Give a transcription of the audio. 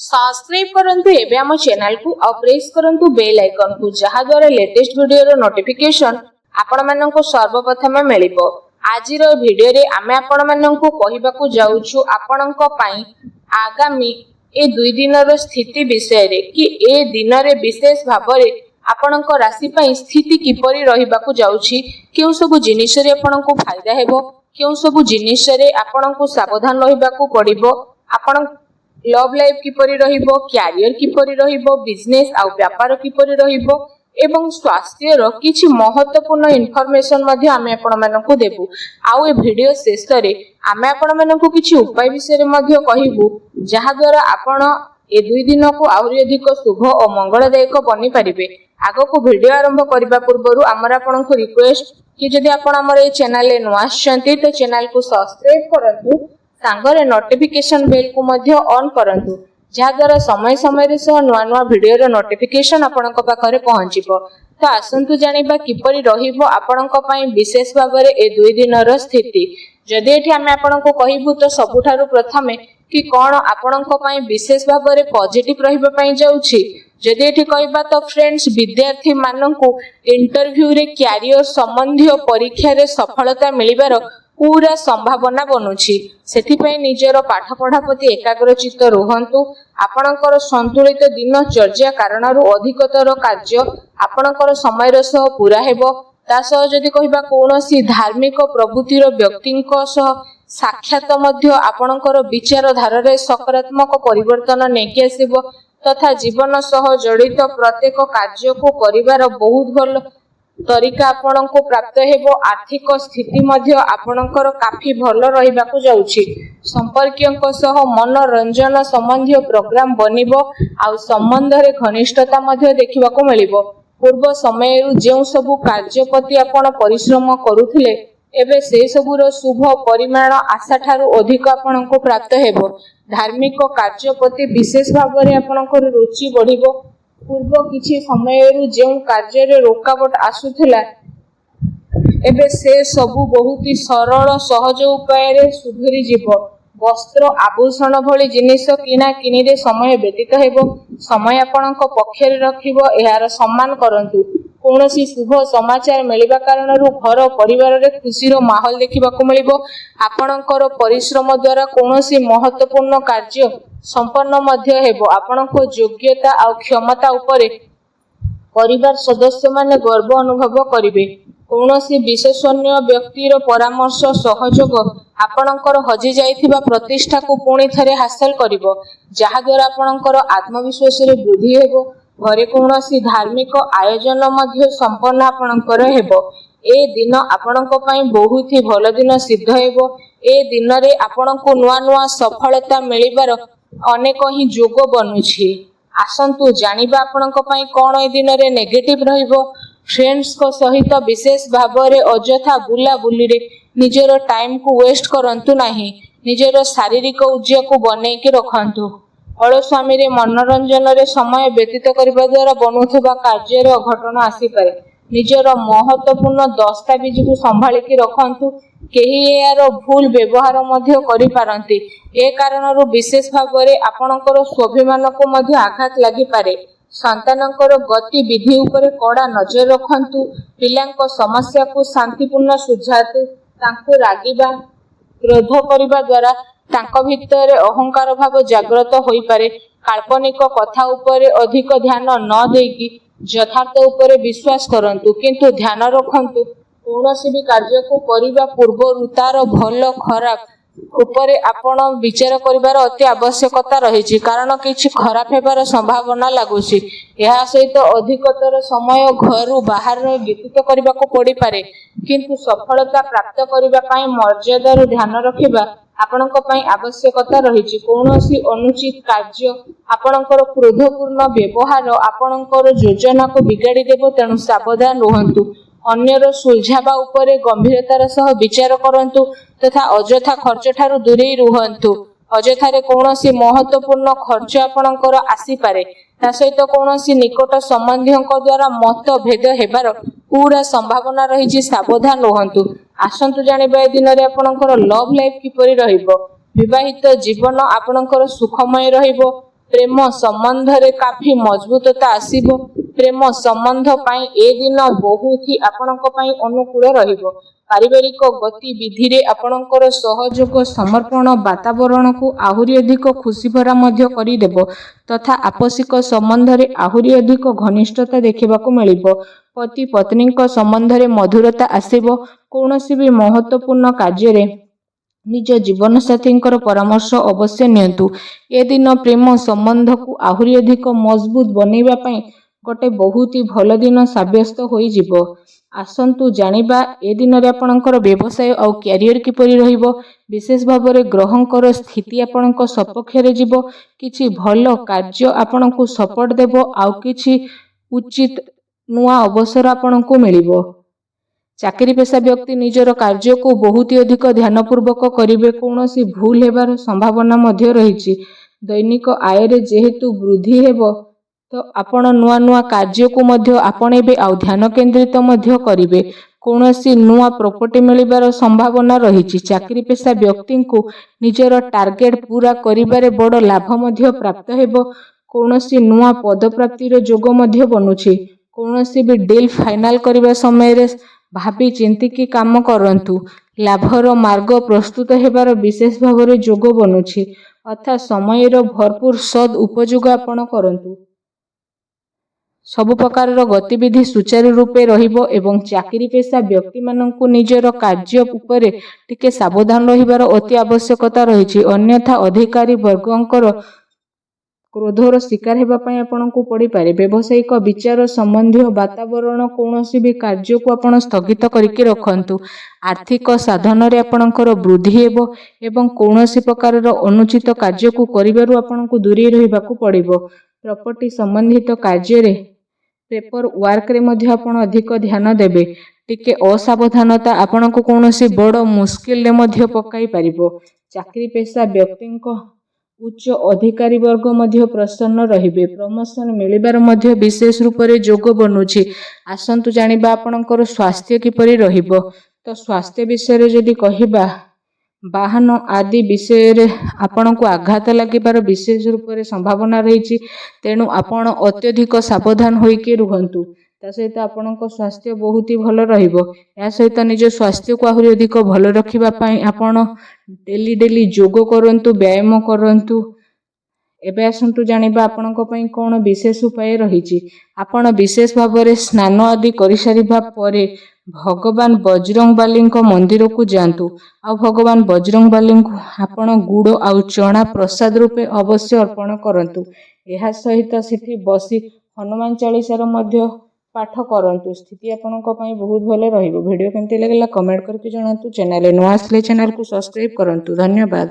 Subscribe करंतु एबे हम चैनल को और प्रेस करंतु बेल आइकन को जहा द्वारा लेटेस्ट वीडियो रो नोटिफिकेशन आपण मानन को सर्वप्रथम मिलिबो। आज रो वीडियो रे आमे आपण मानन को कहिबा को जाउछु आपणन को पई आगामी ए 2 दिन रो स्थिति विषय रे कि ए दिन रे विशेष भाबरे आपणन को राशि पई स्थिति किपरि रहिबा को जाउछि, केउ सब जिनिस रे आपणन को फायदा हेबो, केउ सब जिनिस रे आपणन को सावधान रहिबा को पड़िबो, आपणन लव लाइफ किपरि रहिबो, कैरियर किपरि रहिबो, बिजनेस आ व्यापार किपरि रहिबो एवं स्वास्थ्य रो किछि महत्वपूर्ण इन्फॉर्मेशन मध्ये आमे आपण मानकु देबु। आउ ए वीडियो शेष रे आमे आपण मानकु किछि उपाय विषय रे मध्ये कहिबु जहा द्वारा आपण ए 2 दिन को आउरी अधिक शुभ और मंगलदायक बनि परिबे। आगो को वीडियो आरंभ करबा पूर्वरु हमर आपण को रिक्वेस्ट कि जदि आपण हमर ए चैनल ले नुआ आछंती तो चैनल को सब्सक्राइब करंतु, सांगरे नोटिफिकेशन बेल को मध्ये ऑन करंतु जहा द्वारा समय समय रे सह नुआ नुआ वीडियो रो नोटिफिकेशन आपनक पाखरे पहुंचीबो। तो आसंतु जानिबा किपरि रहिबो आपनक पई विशेष भाबरे ए 2 दिन रो स्थिति। जदि एठी हमें आपनक कहिबु तो सबुठारु प्रथमे कि कोन आपनक पई विशेष भाबरे पॉजिटिव रहिबा पई जाउछि। जदि एठी कहबा तो फ्रेंड्स विद्यार्थी माननकु इंटरव्यू रे कैरियर संबंधी परीक्षा रे सफलता मिलिबार पूरा संभावना बनुछि। सेथिपई निजर पाठ पढ़ा प्रति एकाग्रचित्त रुहंतु। आपणकर संतुलित दिन चर्या कारणरू अधिकतर कार्य आपणकर समय सह पूरा हेबो। तासह जदि कहिबा कोनोसी धार्मिक प्रवृत्तिर व्यक्तिଙ୍କ सह साक्षात मध्य आपणकर विचार धारारे सकारात्मक परिवर्तन नेकी आसीबो तथा जीवन सह जड़ित प्रत्येक कार्य को करिवार बहुत भल तरीका आपण को प्राप्त हेबो। आर्थिक स्थिति मध्य आपणकर काफी भल रहिबा को जाउछि। संपर्कियक सह मनोरंजन संबंधी प्रोग्राम बनिबो आ संबंध रे घनिष्ठता मध्य देखिबा को मिलिबो। पूर्व समय जेउ सबु कार्य प्रति आपण परिश्रम करूथिले एबे से सबुर शुभ परिमाण आशा ठारू अधिक आपण को प्राप्त हेबो। धार्मिक कार्य प्रति विशेष भाबरे आपणकर रुचि बढ़िबो। पूर्व किछि समय जेउ कार्य रे रोकावट आसुथिला एबे से सबु बहुत ही सरल सहज उपाय रे सुधुरी जीवो। वस्त्र आभूषण भली जिनिस किना किनी रे समय व्यतीत हेबो। समय आपणक पक्षरे रखिबो, एहार सम्मान करंतु। कोनोसी शुभ समाचार मिलिबा कारणरू घर परिवार रे खुशीर माहौल देखिबा को मिलिबो। आपणकर परिश्रम द्वारा कोनोसी महत्वपूर्ण कार्य संपन्न मध्य हेबो। आपणक योग्यता आ क्षमता उपरे परिवार सदस्य माने गर्व अनुभव करिवे। कोनोसी विशेषज्ञ व्यक्तिर परामर्श सहयोग आपणकर हजि जाइथिबा प्रतिष्ठा को पुणी थरे हासिल करिवो, जहा द्वारा आपणकर आत्मविश्वास रे वृद्धि हेबो। घरे कोनोसी धार्मिक आयोजन मध्य संपन्न आपणकर हेबो। ए दिन आपणक पई बहुत ही भल दिन सिद्ध हेबो। ए दिन रे आपणको नुआ नुआ सफलता मिलिबार अनेक ही जोग बनुछि। आसंतु जानिबा आपणक पई कोन ए दिन रे नेगेटिव रहिबो। फ्रेंड्स को सहित विशेष भाबरे अजथा बुला बुली रे निजर टाइम को वेस्ट करंतु नाही। निजर शारीरिक ऊर्जा को बनै के रखंतु। अलस्वामी रे मनोरंजन रे समय व्यतीत करबा द्वारा बनुथबा कार्य रे अघटन आसी पारे। निजर महत्वपूर्ण दस्तावेज को संभाली के रखंतु। केही यार भूल व्यवहार मध्य करि पारंती। ए कारणरू विशेष भाबरे आपणकर स्वाभिमान को मध्य आघात लागि पारे। संतानकर गति विधि उपरे कड़ा नजर रखंतु। पिलांको समस्या को शांतिपूर्ण सुझातु। तांको रागिबा क्रोध करिबा द्वारा तांको भितरे अहंकार भाव जागृत होई पारे। काल्पनिक कथा उपरे अधिक ध्यान न देकी यथार्थ उपरे विश्वास करंतु, किंतु ध्यान रखंतु कोनोसी भी कार्य को करिबा पूर्व तार भल खराब उपरे आपण विचार करिवार अति आवश्यकता रहिछि। कारण किछि खराब हेबार संभावना लागुछि। एहा सहित अधिकतर समय घर बाहर व्यतीत करिबा को पड़ी पारे, किंतु सफलता प्राप्त करिबा पई मर्यादा रो ध्यान रखिबा आपणक पई आवश्यकता रहिछि। कोनोसी अनुचित कार्य आपणकर क्रोधपूर्ण व्यवहार आपणकर योजना को बिगाड़ी देबो, तेणु सावधान रहंतु। अन्यर सुलझाबा उपरे गंभीरतार सह विचार करंतु तथा अजथा खर्च ठारू दूरे रुहंतु। अजथारे कोनोसी महत्वपूर्ण खर्च आपणकर आसी पारे। ता सहित कोनोसी निकट संबंधीक द्वारा मत भेद हेबार पूरा संभावना रहिछि। सावधान रहंतु। आसंतु जानिबा ए दिन रे आपणकर लव लाइफ किपरि रहिबो। विवाहित जीवन आपणकर सुखमय रहिबो। ପ୍ରେମ ସମ୍ବନ୍ଧରେ କାଫି ମଜବୁତତା ଆସିବ। ପ୍ରେମ ସମ୍ବନ୍ଧ ପାଇଁ ଏ ଦିନ ବହୁତ ହି ଆପଣଙ୍କ ପାଇଁ ଅନୁକୂଳ ରହିବ। ପାରିବାରିକ ଗତିବିଧିରେ ଆପଣଙ୍କର ସହଯୋଗ ସମର୍ପଣ ବାତାବରଣକୁ ଆହୁରି ଅଧିକ ଖୁସିଭରା ମଧ୍ୟ କରିଦେବ ତଥା ଆପୋଷିକ ସମ୍ବନ୍ଧରେ ଆହୁରି ଅଧିକ ଘନିଷ୍ଠତା ଦେଖିବାକୁ ମିଳିବ। ପତି ପତ୍ନୀଙ୍କ ସମ୍ବନ୍ଧରେ ମଧୁରତା ଆସିବ। କୌଣସି ବି ମହତ୍ତ୍ୱପୂର୍ଣ୍ଣ କାର୍ଯ୍ୟରେ ନିଜ ଜୀବନସାଥୀଙ୍କର ପରାମର୍ଶ ଅବଶ୍ୟ ନିଅନ୍ତୁ। ଏ ଦିନ ପ୍ରେମ ସମ୍ବନ୍ଧକୁ ଆହୁରି ଅଧିକ ମଜବୁତ ବନେଇବା ପାଇଁ ଗୋଟେ ବହୁତ ହି ଭଲ ଦିନ ସାବ୍ୟସ୍ତ ହୋଇଯିବ। ଆସନ୍ତୁ ଜାଣିବା ଏ ଦିନରେ ଆପଣଙ୍କର ବ୍ୟବସାୟ ଆଉ କ୍ୟାରିୟର କିପରି ରହିବ। ବିଶେଷ ଭାବରେ ଗ୍ରହଙ୍କର ସ୍ଥିତି ଆପଣଙ୍କ ସପକ୍ଷରେ ଯିବ। କିଛି ଭଲ କାର୍ଯ୍ୟ ଆପଣଙ୍କୁ ସପୋର୍ଟ ଦେବ। ଆଉ କିଛି ଉଚିତ ନୂଆ ଅବସର ଆପଣଙ୍କୁ ମିଳିବ। ଚାକିରି ପେଶା ବ୍ୟକ୍ତି ନିଜର କାର୍ଯ୍ୟକୁ ବହୁତ ଅଧିକ ଧ୍ୟାନପୂର୍ବକ କରିବେ। କୌଣସି ଭୁଲ ହେବାର ସମ୍ଭାବନା ମଧ୍ୟ ରହିଛି। ଦୈନିକ ଆୟରେ ଯେହେତୁ ବୃଦ୍ଧି ହେବ ତ ଆପଣ ନୂଆ ନୂଆ କାର୍ଯ୍ୟକୁ ମଧ୍ୟ ଆପଣେଇବେ ଆଉ ଧ୍ୟାନ କେନ୍ଦ୍ରିତ ମଧ୍ୟ କରିବେ। କୌଣସି ନୂଆ ପ୍ରପର୍ଟି ମିଳିବାର ସମ୍ଭାବନା ରହିଛି। ଚାକିରି ପେଶା ବ୍ୟକ୍ତିଙ୍କୁ ନିଜର ଟାର୍ଗେଟ ପୂରା କରିବାରେ ବଡ଼ ଲାଭ ମଧ୍ୟ ପ୍ରାପ୍ତ ହେବ। କୌଣସି ନୂଆ ପଦପ୍ରାପ୍ତିର ଯୋଗ ମଧ୍ୟ ବନୁଛି। କୌଣସି ବି ଡିଲ୍ ଫାଇନାଲ କରିବା ସମୟରେ ଭାବି ଚିନ୍ତିକି କାମ କରନ୍ତୁ। ଲାଭର ମାର୍ଗ ପ୍ରସ୍ତୁତ ହେବାର ବିଶେଷ ଭାବରେ ଯୋଗ ବନୁଛି। ଅର୍ଥାତ୍ ସମୟର ଭରପୁର ସଦ୍ ଉପଯୋଗ ଆପଣ କରନ୍ତୁ। ସବୁ ପ୍ରକାରର ଗତିବିଧି ସୁଚାରୁ ରୂପେ ରହିବ ଏବଂ ଚାକିରି ପେଶା ବ୍ୟକ୍ତିମାନଙ୍କୁ ନିଜର କାର୍ଯ୍ୟ ଉପରେ ଟିକେ ସାବଧାନ ରହିବାର ଅତି ଆବଶ୍ୟକତା ରହିଛି। ଅନ୍ୟଥା ଅଧିକାରୀ ବର୍ଗଙ୍କର କ୍ରୋଧର ଶିକାର ହେବା ପାଇଁ ଆପଣଙ୍କୁ ପଡ଼ିପାରେ। ବ୍ୟବସାୟିକ ବିଚାର ସମ୍ବନ୍ଧୀୟ ବାତାବରଣ କୌଣସି ବି କାର୍ଯ୍ୟକୁ ଆପଣ ସ୍ଥଗିତ କରିକି ରଖନ୍ତୁ। ଆର୍ଥିକ ସାଧନରେ ଆପଣଙ୍କର ବୃଦ୍ଧି ହେବ ଏବଂ କୌଣସି ପ୍ରକାରର ଅନୁଚିତ କାର୍ଯ୍ୟକୁ କରିବାରୁ ଆପଣଙ୍କୁ ଦୂରେଇ ରହିବାକୁ ପଡ଼ିବ। ପ୍ରପର୍ଟି ସମ୍ବନ୍ଧିତ କାର୍ଯ୍ୟରେ ପେପର ୱାର୍କରେ ମଧ୍ୟ ଆପଣ ଅଧିକ ଧ୍ୟାନ ଦେବେ। ଟିକେ ଅସାବଧାନତା ଆପଣଙ୍କୁ କୌଣସି ବଡ଼ ମୁସ୍କିଲରେ ମଧ୍ୟ ପକାଇ ପାରିବ। ଚାକିରି ପେଶା ବ୍ୟକ୍ତିଙ୍କ ଉଚ୍ଚ ଅଧିକାରୀ ବର୍ଗ ମଧ୍ୟ ପ୍ରସନ୍ନ ରହିବେ। ପ୍ରମୋସନ ମିଳିବାର ମଧ୍ୟ ବିଶେଷ ରୂପରେ ଯୋଗ ବନୁଛି। ଆସନ୍ତୁ ଜାଣିବା ଆପଣଙ୍କର ସ୍ୱାସ୍ଥ୍ୟ କିପରି ରହିବ। ତ ସ୍ୱାସ୍ଥ୍ୟ ବିଷୟରେ ଯଦି କହିବା, ବାହନ ଆଦି ବିଷୟରେ ଆପଣଙ୍କୁ ଆଘାତ ଲାଗିବାର ବିଶେଷ ରୂପରେ ସମ୍ଭାବନା ରହିଛି। ତେଣୁ ଆପଣ ଅତ୍ୟଧିକ ସାବଧାନ ହୋଇକି ରୁହନ୍ତୁ। ତା ସହିତ ଆପଣଙ୍କ ସ୍ୱାସ୍ଥ୍ୟ ବହୁତ ହି ଭଲ ରହିବ। ଏହା ସହିତ ନିଜ ସ୍ୱାସ୍ଥ୍ୟକୁ ଆହୁରି ଅଧିକ ଭଲ ରଖିବା ପାଇଁ ଆପଣ ଡେଲି ଯୋଗ କରନ୍ତୁ, ବ୍ୟାୟାମ କରନ୍ତୁ। ଏବେ ଆସନ୍ତୁ ଜାଣିବା ଆପଣଙ୍କ ପାଇଁ କ'ଣ ବିଶେଷ ଉପାୟ ରହିଛି। ଆପଣ ବିଶେଷ ଭାବରେ ସ୍ନାନ ଆଦି କରିସାରିବା ପରେ ଭଗବାନ ବଜରଙ୍ଗବାଲୀଙ୍କ ମନ୍ଦିରକୁ ଯାଆନ୍ତୁ। ଆଉ ଭଗବାନ ବଜରଙ୍ଗବାଲୀଙ୍କୁ ଆପଣ ଗୁଡ଼ ଆଉ ଚଣା ପ୍ରସାଦ ରୂପେ ଅବଶ୍ୟ ଅର୍ପଣ କରନ୍ତୁ। ଏହା ସହିତ ସେଠି ବସି ହନୁମାନ ଚାଳିଶାର ମଧ୍ୟ ପାଠ କରନ୍ତୁ। ସ୍ଥିତି ଆପଣଙ୍କ ପାଇଁ ବହୁତ ଭଲ ରହିବ। ଭିଡ଼ିଓ କେମିତି ଲାଗିଲା କମେଣ୍ଟ କରିକି ଜଣାନ୍ତୁ। ଚ୍ୟାନେଲରେ ନୂଆ ଆସିଲେ ଚ୍ୟାନେଲକୁ ସବସ୍କ୍ରାଇବ କରନ୍ତୁ। ଧନ୍ୟବାଦ।